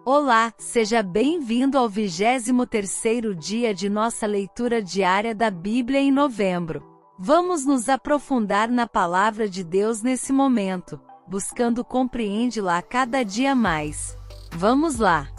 Olá, seja bem-vindo ao 23º dia de nossa leitura diária da Bíblia em novembro. Vamos nos aprofundar na palavra de Deus nesse momento, buscando compreendê-la a cada dia mais. Vamos lá!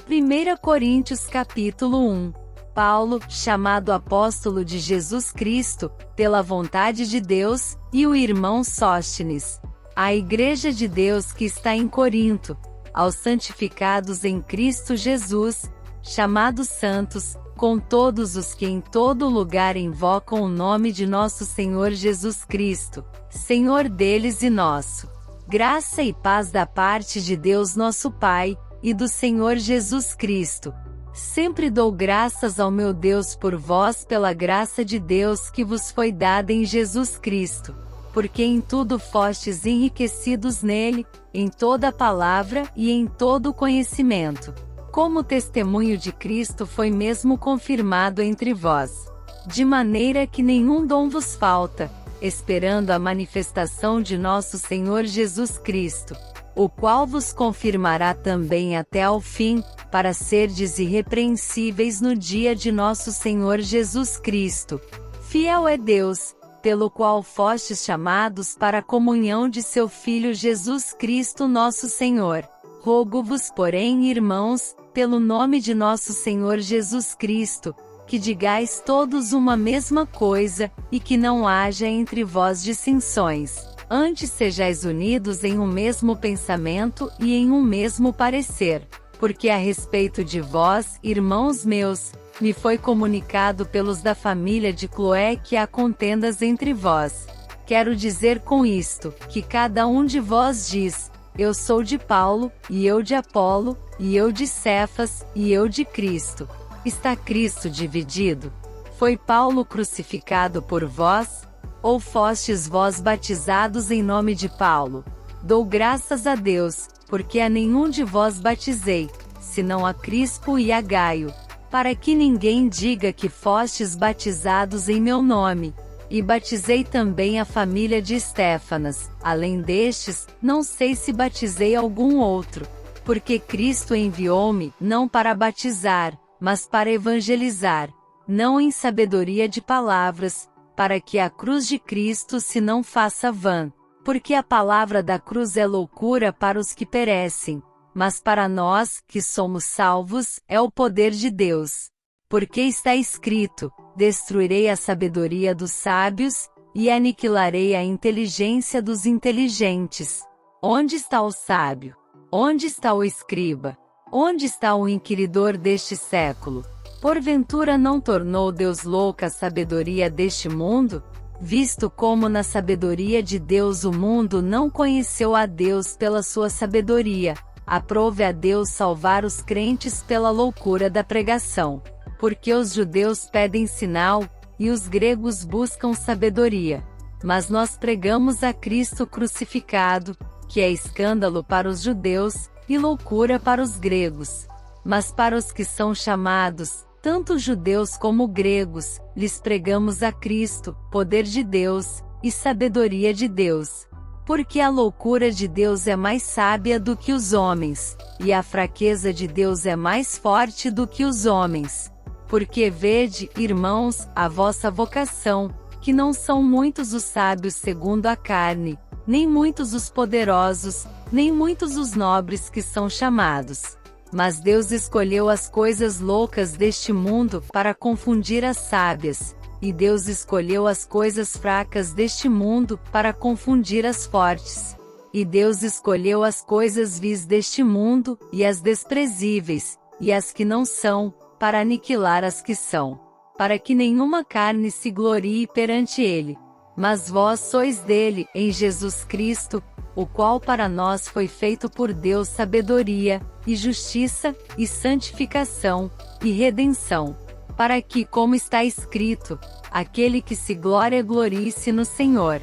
1 Coríntios capítulo 1. Paulo, chamado apóstolo de Jesus Cristo, pela vontade de Deus, e o irmão Sóstenes, à igreja de Deus que está em Corinto, aos santificados em Cristo Jesus, chamados santos, com todos os que em todo lugar invocam o nome de nosso Senhor Jesus Cristo, Senhor deles e nosso. Graça e paz da parte de Deus nosso Pai, e do Senhor Jesus Cristo. Sempre dou graças ao meu Deus por vós pela graça de Deus que vos foi dada em Jesus Cristo, porque em tudo fostes enriquecidos nele, em toda palavra e em todo conhecimento, como o testemunho de Cristo foi mesmo confirmado entre vós, de maneira que nenhum dom vos falta, esperando a manifestação de nosso Senhor Jesus Cristo, o qual vos confirmará também até ao fim, para serdes irrepreensíveis no dia de nosso Senhor Jesus Cristo. Fiel é Deus, pelo qual fostes chamados para a comunhão de seu Filho Jesus Cristo nosso Senhor. Rogo-vos, porém, irmãos, pelo nome de nosso Senhor Jesus Cristo, que digais todos uma mesma coisa, e que não haja entre vós dissensões. Antes sejais unidos em um mesmo pensamento e em um mesmo parecer. Porque a respeito de vós, irmãos meus, me foi comunicado pelos da família de Cloé que há contendas entre vós. Quero dizer com isto, que cada um de vós diz, eu sou de Paulo, e eu de Apolo, e eu de Cefas, e eu de Cristo. Está Cristo dividido? Foi Paulo crucificado por vós? Ou fostes vós batizados em nome de Paulo? Dou graças a Deus, porque a nenhum de vós batizei, senão a Crispo e a Gaio, para que ninguém diga que fostes batizados em meu nome. E batizei também a família de Estéfanas, além destes, não sei se batizei algum outro, porque Cristo enviou-me, não para batizar, mas para evangelizar, não em sabedoria de palavras, para que a cruz de Cristo se não faça vã, porque a palavra da cruz é loucura para os que perecem, mas para nós, que somos salvos, é o poder de Deus. Porque está escrito, destruirei a sabedoria dos sábios, e aniquilarei a inteligência dos inteligentes. Onde está o sábio? Onde está o escriba? Onde está o inquiridor deste século? Porventura não tornou Deus louca a sabedoria deste mundo? Visto como na sabedoria de Deus o mundo não conheceu a Deus pela sua sabedoria, aprove a Deus salvar os crentes pela loucura da pregação. Porque os judeus pedem sinal, e os gregos buscam sabedoria. Mas nós pregamos a Cristo crucificado, que é escândalo para os judeus, e loucura para os gregos. Mas para os que são chamados, tanto judeus como gregos, lhes pregamos a Cristo, poder de Deus, e sabedoria de Deus. Porque a loucura de Deus é mais sábia do que os homens, e a fraqueza de Deus é mais forte do que os homens. Porque vede, irmãos, a vossa vocação, que não são muitos os sábios segundo a carne, nem muitos os poderosos, nem muitos os nobres que são chamados. Mas Deus escolheu as coisas loucas deste mundo para confundir as sábias, e Deus escolheu as coisas fracas deste mundo para confundir as fortes. E Deus escolheu as coisas vis deste mundo, e as desprezíveis, e as que não são, para aniquilar as que são, para que nenhuma carne se glorie perante ele. Mas vós sois dele, em Jesus Cristo, o qual para nós foi feito por Deus sabedoria, e justiça, e santificação, e redenção, para que, como está escrito, aquele que se glorie-se no Senhor.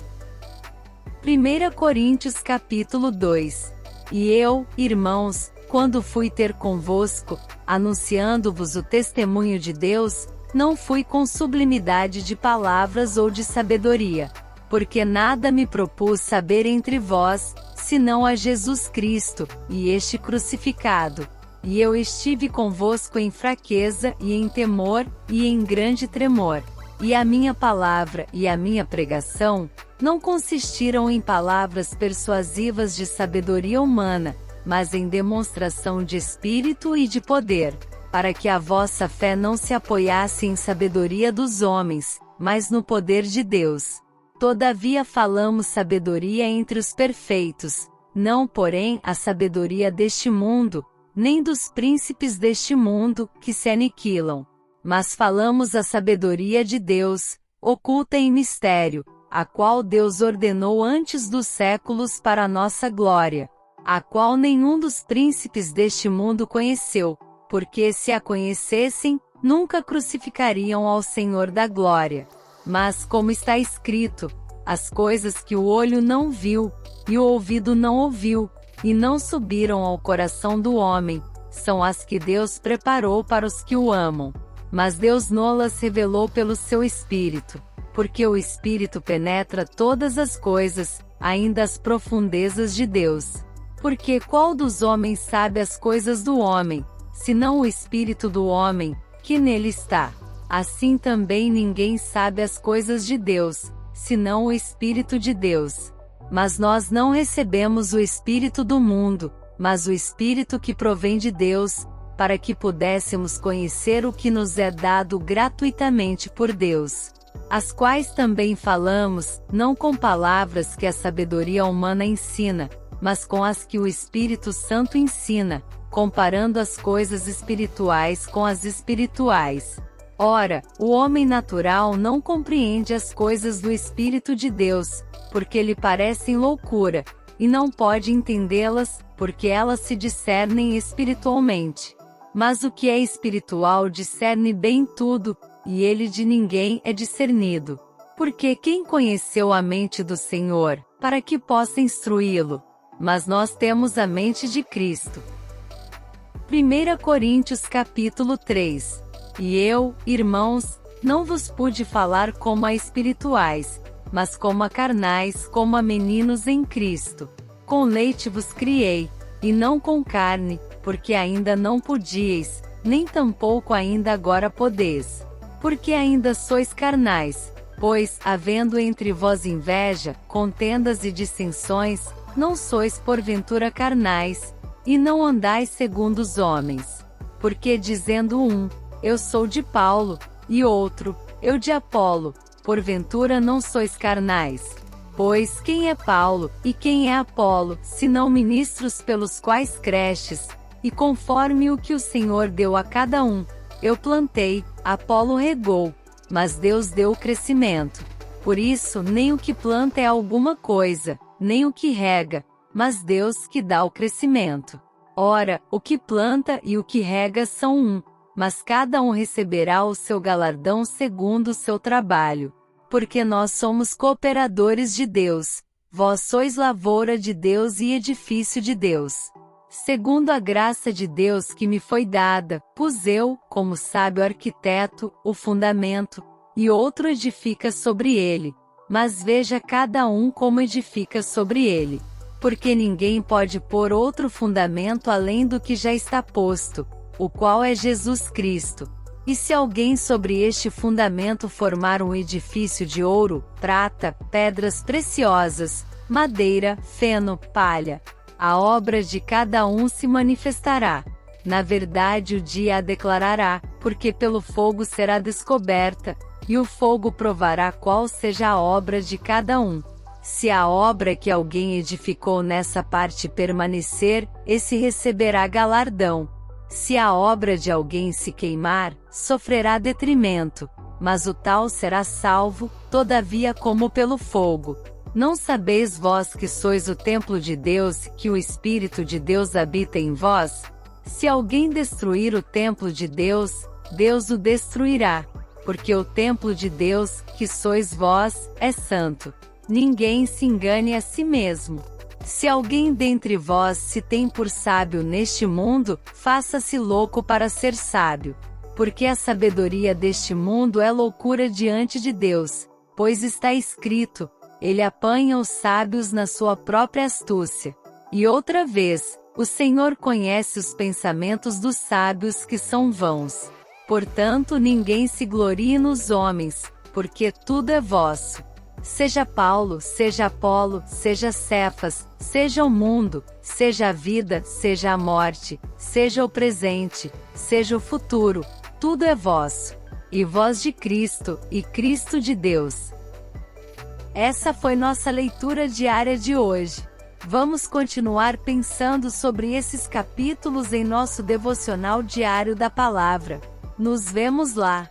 1 Coríntios capítulo 2. E eu, irmãos, quando fui ter convosco, anunciando-vos o testemunho de Deus, não fui com sublimidade de palavras ou de sabedoria, porque nada me propus saber entre vós, senão a Jesus Cristo, e este crucificado. E eu estive convosco em fraqueza, e em temor, e em grande tremor. E a minha palavra e a minha pregação não consistiram em palavras persuasivas de sabedoria humana, mas em demonstração de espírito e de poder, para que a vossa fé não se apoiasse em sabedoria dos homens, mas no poder de Deus. Todavia falamos sabedoria entre os perfeitos, não porém a sabedoria deste mundo, nem dos príncipes deste mundo, que se aniquilam. Mas falamos a sabedoria de Deus, oculta em mistério, a qual Deus ordenou antes dos séculos para a nossa glória, a qual nenhum dos príncipes deste mundo conheceu, porque se a conhecessem, nunca crucificariam ao Senhor da glória. Mas como está escrito, as coisas que o olho não viu, e o ouvido não ouviu, e não subiram ao coração do homem, são as que Deus preparou para os que o amam. Mas Deus nolas revelou pelo seu Espírito, porque o Espírito penetra todas as coisas, ainda as profundezas de Deus. Porque qual dos homens sabe as coisas do homem, senão o Espírito do homem, que nele está? Assim também ninguém sabe as coisas de Deus, senão o Espírito de Deus. Mas nós não recebemos o Espírito do mundo, mas o Espírito que provém de Deus, para que pudéssemos conhecer o que nos é dado gratuitamente por Deus. As quais também falamos, não com palavras que a sabedoria humana ensina, mas com as que o Espírito Santo ensina, comparando as coisas espirituais com as espirituais. Ora, o homem natural não compreende as coisas do Espírito de Deus, porque lhe parecem loucura, e não pode entendê-las, porque elas se discernem espiritualmente. Mas o que é espiritual discerne bem tudo, e ele de ninguém é discernido. Porque quem conheceu a mente do Senhor, para que possa instruí-lo? Mas nós temos a mente de Cristo. 1 Coríntios capítulo 3. E eu, irmãos, não vos pude falar como a espirituais, mas como a carnais, como a meninos em Cristo. Com leite vos criei, e não com carne, porque ainda não podíeis, nem tampouco ainda agora podeis. Porque ainda sois carnais, pois, havendo entre vós inveja, contendas e dissensões, não sois porventura carnais, e não andais segundo os homens. Porque dizendo um, eu sou de Paulo, e outro, eu de Apolo, porventura não sois carnais. Pois quem é Paulo, e quem é Apolo, senão ministros pelos quais cresces, e conforme o que o Senhor deu a cada um, eu plantei, Apolo regou, mas Deus deu o crescimento. Por isso nem o que planta é alguma coisa, nem o que rega, mas Deus que dá o crescimento. Ora, o que planta e o que rega são um, mas cada um receberá o seu galardão segundo o seu trabalho. Porque nós somos cooperadores de Deus, vós sois lavoura de Deus e edifício de Deus. Segundo a graça de Deus que me foi dada, pus eu, como sábio arquiteto, o fundamento, e outro edifica sobre ele. Mas veja cada um como edifica sobre ele. Porque ninguém pode pôr outro fundamento além do que já está posto, o qual é Jesus Cristo. E se alguém sobre este fundamento formar um edifício de ouro, prata, pedras preciosas, madeira, feno, palha, a obra de cada um se manifestará. Na verdade o dia a declarará, porque pelo fogo será descoberta, e o fogo provará qual seja a obra de cada um. Se a obra que alguém edificou nessa parte permanecer, esse receberá galardão. Se a obra de alguém se queimar, sofrerá detrimento, mas o tal será salvo, todavia como pelo fogo. Não sabeis vós que sois o templo de Deus, que o Espírito de Deus habita em vós? Se alguém destruir o templo de Deus, Deus o destruirá, porque o templo de Deus, que sois vós, é santo. Ninguém se engane a si mesmo. Se alguém dentre vós se tem por sábio neste mundo, faça-se louco para ser sábio. Porque a sabedoria deste mundo é loucura diante de Deus, pois está escrito, Ele apanha os sábios na sua própria astúcia. E outra vez, o Senhor conhece os pensamentos dos sábios que são vãos. Portanto, ninguém se glorie nos homens, porque tudo é vosso. Seja Paulo, seja Apolo, seja Cefas, seja o mundo, seja a vida, seja a morte, seja o presente, seja o futuro, tudo é vosso. E vós de Cristo, e Cristo de Deus. Essa foi nossa leitura diária de hoje. Vamos continuar pensando sobre esses capítulos em nosso devocional diário da palavra. Nos vemos lá!